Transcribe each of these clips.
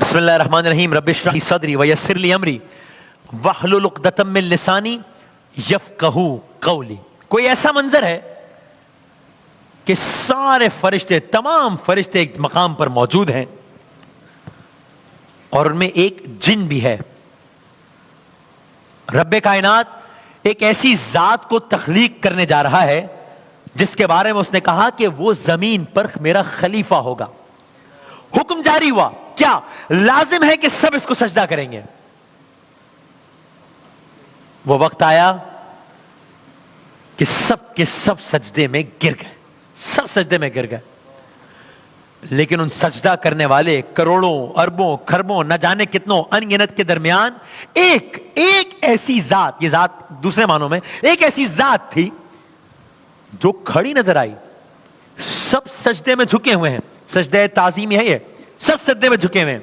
بسم اللہ الرحمن الرحیم رب اشرح لی صدری ویسر لی امری واحلل عقدۃ من لسانی یفقہوا قولی. کوئی ایسا منظر ہے کہ سارے فرشتے، تمام فرشتے ایک مقام پر موجود ہیں اور ان میں ایک جن بھی ہے. رب کائنات ایک ایسی ذات کو تخلیق کرنے جا رہا ہے جس کے بارے میں اس نے کہا کہ وہ زمین پر میرا خلیفہ ہوگا. حکم جاری ہوا، کیا لازم ہے کہ سب اس کو سجدہ کریں گے. وہ وقت آیا کہ سب کے سب سجدے میں گر گئے، سب سجدے میں گر گئے. لیکن ان سجدہ کرنے والے کروڑوں اربوں کھربوں نہ جانے کتنوں ان گنت کے درمیان ایک ایسی ذات، یہ ذات دوسرے معنوں میں ایک ایسی ذات تھی جو کھڑی نظر آئی. سب سجدے میں جھکے ہوئے ہیں، سجدہ تعظیمی ہے یہ، سب سجدے میں جھکے ہوئے ہیں.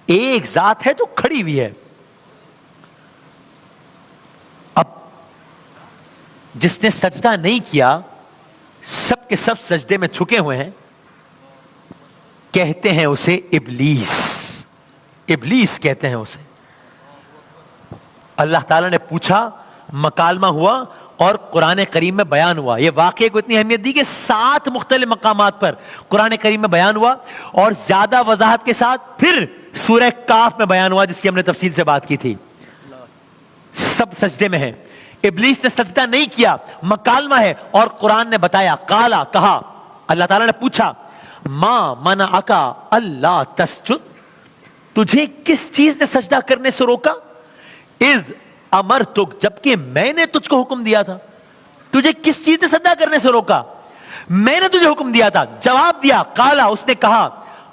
ایک ذات ہے جو کھڑی ہوئی ہے. اب جس نے سجدہ نہیں کیا، سب کے سب سجدے میں جھکے ہوئے ہیں، کہتے ہیں اسے ابلیس. ابلیس کہتے ہیں اسے. اللہ تعالیٰ نے پوچھا، مکالمہ ہوا اور قرآن کریم میں بیان ہوا. یہ واقعے کو اتنی اہمیت دی کہ 7 مختلف مقامات پر قرآن کریم میں بیان ہوا اور زیادہ وضاحت کے ساتھ پھر سورہ کاف میں بیان ہوا جس کی ہم نے تفصیل سے بات کی تھی. سب سجدے میں ہیں. ابلیس نے سجدہ نہیں کیا، مکالمہ ہے اور قرآن نے بتایا، قالا کہا، اللہ تعالیٰ نے پوچھا، ما منعک اللہ تسجد، تجھے کس چیز نے سجدہ کرنے سے روکا؟ اذ امرتک، جبکہ میں نے تجھ کو حکم دیا تھا. تجھے کس چیز نے سجدہ کرنے سے روکا؟ میں نے تجھے حکم دیا تھا. جواب دیا، قالا، اس نے کہا،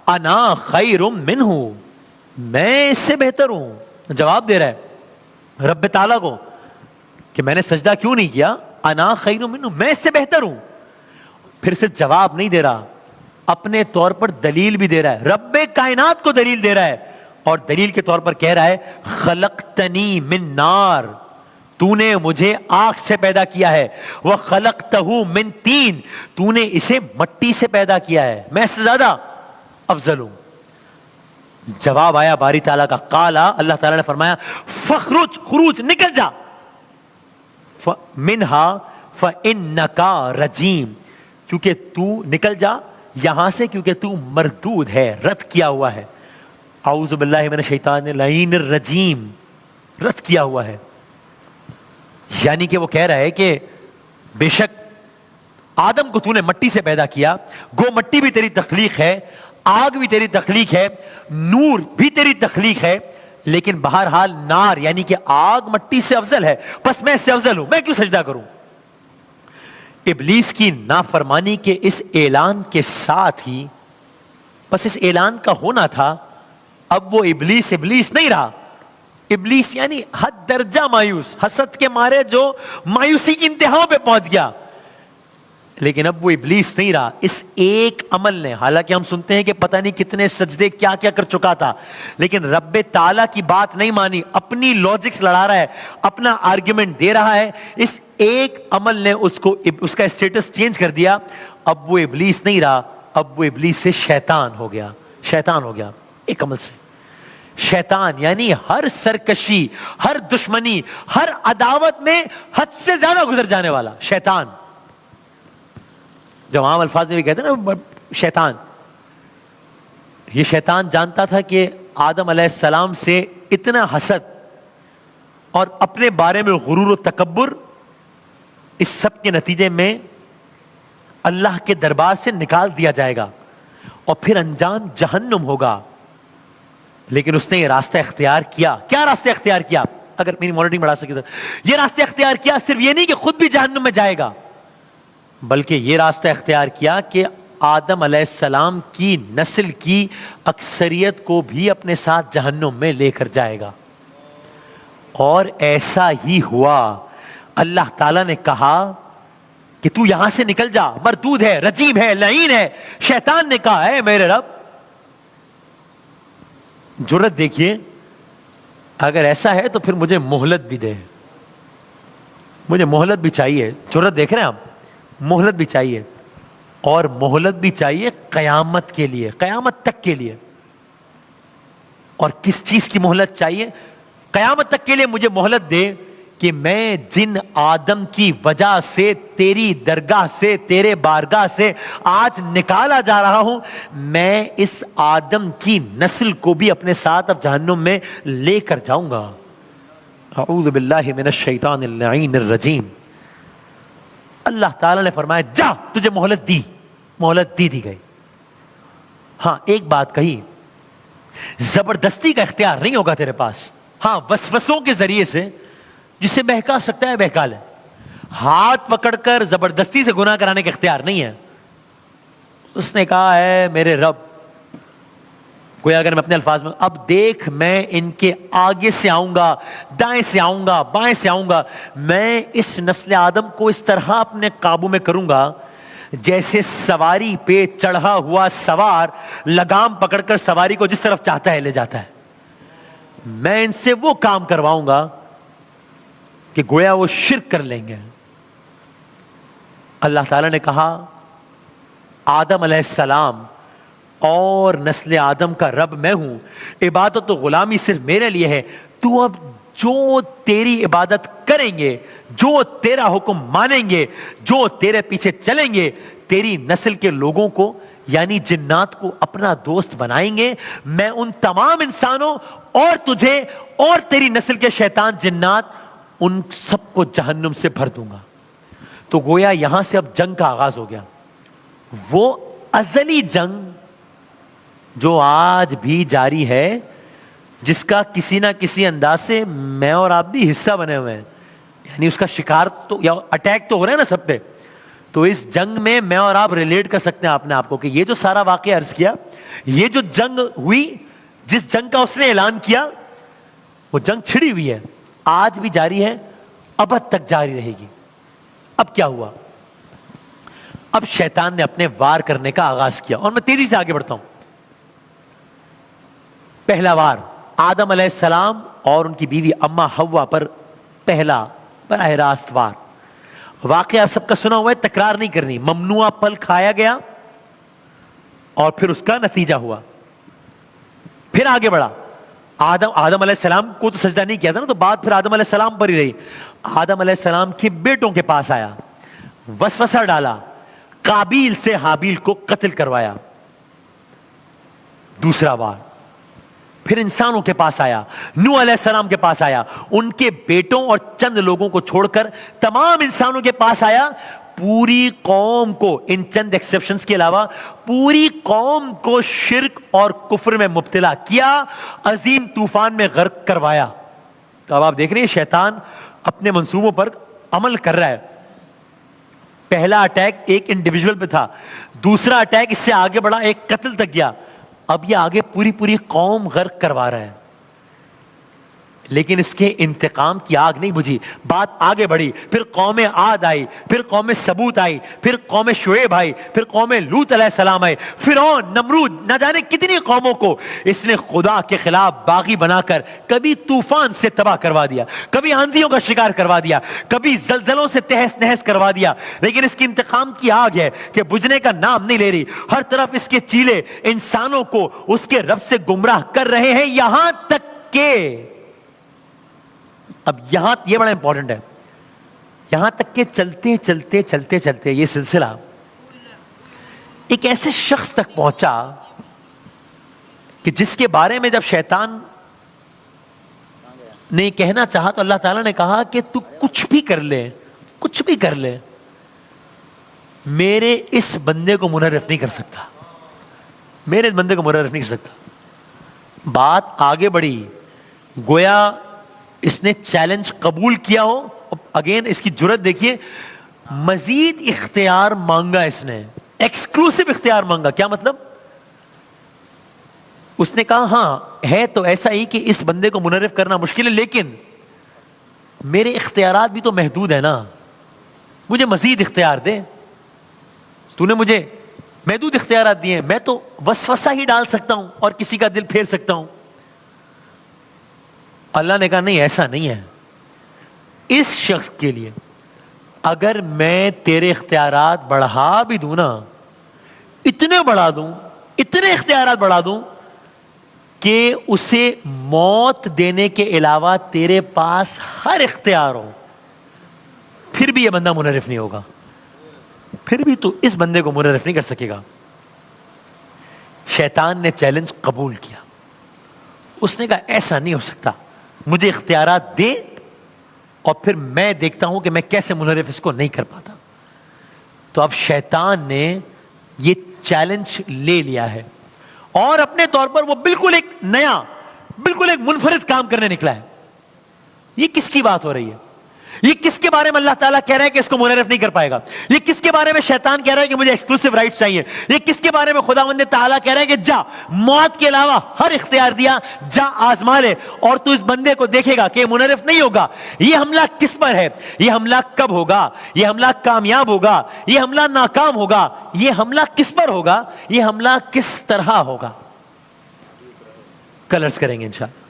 انا خیر منہ، میں اس سے بہتر ہوں. جواب دے رہا ہے رب تعالیٰ کو کہ میں نے سجدہ کیوں نہیں کیا. انا خیر منہ، میں اس سے بہتر ہوں. پھر صرف جواب نہیں دے رہا، اپنے طور پر دلیل بھی دے رہا ہے. رب کائنات کو دلیل دے رہا ہے اور دلیل کے طور پر کہہ رہا ہے، خلقتنی من نار، تو نے مجھے آگ سے پیدا کیا ہے، وخلقتہ من طین، تو نے اسے مٹی سے پیدا کیا ہے، میں اس سے زیادہ افضل ہوں. جواب آیا باری تعالیٰ کا، قالا، اللہ تعالیٰ نے فرمایا، فخرج، خروج، نکل جا، منہا فانک رجیم، کیونکہ تو نکل جا یہاں سے، کیونکہ تو مردود ہے، رد کیا ہوا ہے. اعوذ باللہ من الشیطان اللعین الرجیم، رد کیا ہوا ہے. یعنی کہ وہ کہہ رہا ہے کہ بے شک آدم کو تو نے مٹی سے پیدا کیا، گو مٹی بھی تیری تخلیق ہے، آگ بھی تیری تخلیق ہے، نور بھی تیری تخلیق ہے، لیکن بہرحال نار یعنی کہ آگ مٹی سے افضل ہے، بس میں اس سے افضل ہوں، میں کیوں سجدہ کروں. ابلیس کی نافرمانی کے اس اعلان کے ساتھ ہی، بس اس اعلان کا ہونا تھا، اب وہ ابلیس نہیں رہا. ابلیس یعنی حد درجہ مایوس، حسد کے مارے جو مایوسی کی انتہاؤں پہ پہنچ گیا. لیکن اب وہ ابلیس نہیں رہا. اس ایک عمل نے، حالانکہ ہم سنتے ہیں کہ پتہ نہیں کتنے سجدے کیا کیا کر چکا تھا، لیکن رب تعالیٰ کی بات نہیں مانی، اپنی لاجکس لڑا رہا ہے، اپنا آرگیومنٹ دے رہا ہے. اس ایک عمل نے اس کا اسٹیٹس چینج کر دیا. اب وہ ابلیس نہیں رہا، اب وہ ابلیس سے شیطان ہو گیا. شیطان ہو گیا ایک عمل سے. شیطان یعنی ہر سرکشی، ہر دشمنی، ہر عداوت میں حد سے زیادہ گزر جانے والا شیطان. جو عام الفاظ میں بھی کہتے ہیں نا شیطان، یہ شیطان جانتا تھا کہ آدم علیہ السلام سے اتنا حسد اور اپنے بارے میں غرور و تکبر، اس سب کے نتیجے میں اللہ کے دربار سے نکال دیا جائے گا اور پھر انجام جہنم ہوگا. لیکن اس نے یہ راستہ اختیار کیا. کیا راستہ اختیار کیا؟ اگر میری مانیٹرنگ بڑھا سکے تو یہ راستہ اختیار کیا، صرف یہ نہیں کہ خود بھی جہنم میں جائے گا، بلکہ یہ راستہ اختیار کیا کہ آدم علیہ السلام کی نسل کی اکثریت کو بھی اپنے ساتھ جہنم میں لے کر جائے گا. اور ایسا ہی ہوا. اللہ تعالیٰ نے کہا کہ تو یہاں سے نکل جا، مردود ہے، رجیم ہے، لعین ہے. شیطان نے کہا، ہے میرے رب، جرت دیکھیے، اگر ایسا ہے تو پھر مجھے مہلت بھی دے، مجھے مہلت بھی چاہیے. جرت دیکھ رہے ہیں آپ، مہلت بھی چاہیے، اور مہلت بھی چاہیے قیامت کے لیے، قیامت تک کے لیے. اور کس چیز کی مہلت چاہیے؟ قیامت تک کے لیے مجھے مہلت دے کہ میں جن آدم کی وجہ سے تیری درگاہ سے، تیرے بارگاہ سے آج نکالا جا رہا ہوں، میں اس آدم کی نسل کو بھی اپنے ساتھ اب جہنم میں لے کر جاؤں گا۔ اعوذ باللہ من الشیطان اللعین الرجیم۔ اللہ تعالیٰ نے فرمایا جا، تجھے مہلت دی گئی۔ ہاں ایک بات کہی، زبردستی کا اختیار نہیں ہوگا تیرے پاس، ہاں وسوسوں کے ذریعے سے جسے بہکا سکتا ہے بہکا لے، ہاتھ پکڑ کر زبردستی سے گناہ کرانے کا اختیار نہیں ہے۔ اس نے کہا ہے میرے رب، گویا اگر میں اپنے الفاظ میں، اب دیکھ میں ان کے آگے سے آؤں گا، دائیں سے آؤں گا، بائیں سے آؤں گا، میں اس نسل آدم کو اس طرح اپنے قابو میں کروں گا جیسے سواری پہ چڑھا ہوا سوار لگام پکڑ کر سواری کو جس طرف چاہتا ہے لے جاتا ہے۔ میں ان سے وہ کام کرواؤں گا کہ گویا وہ شرک کر لیں گے۔ اللہ تعالیٰ نے کہا آدم علیہ السلام اور نسل آدم کا رب میں ہوں، عبادت و غلامی صرف میرے لیے ہے، تو اب جو تیری عبادت کریں گے، جو تیرا حکم مانیں گے، جو تیرے پیچھے چلیں گے، تیری نسل کے لوگوں کو یعنی جنات کو اپنا دوست بنائیں گے، میں ان تمام انسانوں اور تجھے اور تیری نسل کے شیطان جنات ان سب کو جہنم سے بھر دوں گا۔ تو گویا یہاں سے اب جنگ کا آغاز ہو گیا، وہ ازلی جنگ جو آج بھی جاری ہے، جس کا کسی نہ کسی انداز سے میں اور آپ بھی حصہ بنے ہوئے ہیں، یعنی اس کا شکار تو یا اٹیک تو ہو رہا ہے نا سب پہ۔ تو اس جنگ میں میں اور آپ ریلیٹ کر سکتے ہیں اپنے آپ کو کہ یہ جو سارا واقعہ عرض کیا، یہ جو جنگ ہوئی، جس جنگ کا اس نے اعلان کیا، وہ جنگ چھڑی ہوئی ہے، آج بھی جاری ہے، ابد تک جاری رہے گی۔ اب کیا ہوا؟ اب شیطان نے اپنے وار کرنے کا آغاز کیا، اور میں تیزی سے آگے بڑھتا ہوں۔ پہلا وار آدم علیہ السلام اور ان کی بیوی اما حوا پر پہلا براہ راست وار۔ واقعہ آپ سب کا سنا ہوا ہے، تکرار نہیں کرنی۔ ممنوع پھل کھایا گیا اور پھر اس کا نتیجہ ہوا۔ پھر آگے بڑھا، آدم علیہ السلام کو تو سجدہ نہیں کیا تھا نا، تو بات پھر آدم علیہ السلام پر ہی رہی۔ آدم علیہ السلام کے بیٹوں کے پاس آیا، وسوسہ ڈالا، قابیل سے حابیل کو قتل کروایا، دوسرا وار۔ پھر انسانوں کے پاس آیا، نوح علیہ السلام کے پاس آیا، ان کے بیٹوں اور چند لوگوں کو چھوڑ کر تمام انسانوں کے پاس آیا، پوری قوم کو ان چند ایکسیپشنز کے علاوہ پوری قوم کو شرک اور کفر میں مبتلا کیا، عظیم طوفان میں غرق کروایا۔ تو اب آپ دیکھ رہے ہیں شیطان اپنے منصوبوں پر عمل کر رہا ہے۔ پہلا اٹیک ایک انڈیویجول پہ تھا، دوسرا اٹیک اس سے آگے بڑھا، ایک قتل تک گیا، اب یہ آگے پوری قوم غرق کروا رہا ہے۔ لیکن اس کے انتقام کی آگ نہیں بجھی، بات آگے بڑھی، پھر قوم عاد آئی، پھر قوم ثمود آئی، پھر قوم شعیب آئی، پھر قوم لوط علیہ السلام آئی، فرعون، نمرود، نہ جانے کتنی قوموں کو اس نے خدا کے خلاف باغی بنا کر کبھی طوفان سے تباہ کروا دیا، کبھی آندھیوں کا شکار کروا دیا، کبھی زلزلوں سے تہس نہس کروا دیا۔ لیکن اس کی انتقام کی آگ ہے کہ بجھنے کا نام نہیں لے رہی، ہر طرف اس کے چیلے انسانوں کو اس کے رب سے گمراہ کر رہے ہیں، یہاں تک کہ اب یہاں یہ بڑا امپورٹنٹ ہے، یہاں تک کہ چلتے یہ سلسلہ ایک ایسے شخص تک پہنچا کہ جس کے بارے میں جب شیطان نے کہنا چاہا تو اللہ تعالیٰ نے کہا کہ تو کچھ بھی کر لے، میرے اس بندے کو منحرف نہیں کر سکتا، بات آگے بڑھی، گویا اس نے چیلنج قبول کیا ہو۔ اگین اس کی جرت دیکھیے، مزید اختیار مانگا، اس نے ایکسکلوسیو اختیار مانگا۔ کیا مطلب؟ اس نے کہا ہاں ہے تو ایسا ہی کہ اس بندے کو منحرف کرنا مشکل ہے، لیکن میرے اختیارات بھی تو محدود ہے نا، مجھے مزید اختیار دے، تو نے مجھے محدود اختیارات دیے، میں تو وسوسہ ہی ڈال سکتا ہوں اور کسی کا دل پھیر سکتا ہوں۔ اللہ نے کہا نہیں، ایسا نہیں ہے، اس شخص کے لیے اگر میں تیرے اختیارات بڑھا بھی دوں نا، اتنے اختیارات بڑھا دوں کہ اسے موت دینے کے علاوہ تیرے پاس ہر اختیار ہو، پھر بھی یہ بندہ منحرف نہیں ہوگا، پھر بھی تو اس بندے کو منحرف نہیں کر سکے گا۔ شیطان نے چیلنج قبول کیا، اس نے کہا ایسا نہیں ہو سکتا، مجھے اختیارات دے اور پھر میں دیکھتا ہوں کہ میں کیسے منحرف اس کو نہیں کر پاتا۔ تو اب شیطان نے یہ چیلنج لے لیا ہے اور اپنے طور پر وہ بالکل ایک نیا، بالکل ایک منفرد کام کرنے نکلا ہے۔ یہ کس کی بات ہو رہی ہے؟ یہ کس کے بارے میں اللہ تعالیٰ کہہ رہا ہے کہ اس کو منحرف نہیں کر پائے گا؟ یہ کس کے بارے میں شیطان کہہ رہا ہے کہ مجھے ایکسکلوسیو رائٹ چاہیے؟ یہ کس کے بارے میں خداوند تعالیٰ کہہ رہا ہے کہ جا موت کے علاوہ ہر اختیار دیا، جا آزما لے اور تو اس بندے کو دیکھے گا کہ یہ منحرف نہیں ہوگا۔ یہ حملہ کس پر ہے؟ یہ حملہ کب ہوگا؟ یہ حملہ کامیاب ہوگا؟ یہ حملہ ناکام ہوگا؟ یہ حملہ کس پر ہوگا؟ یہ حملہ کس طرح ہوگا؟ کلرز کریں گے انشاءاللہ۔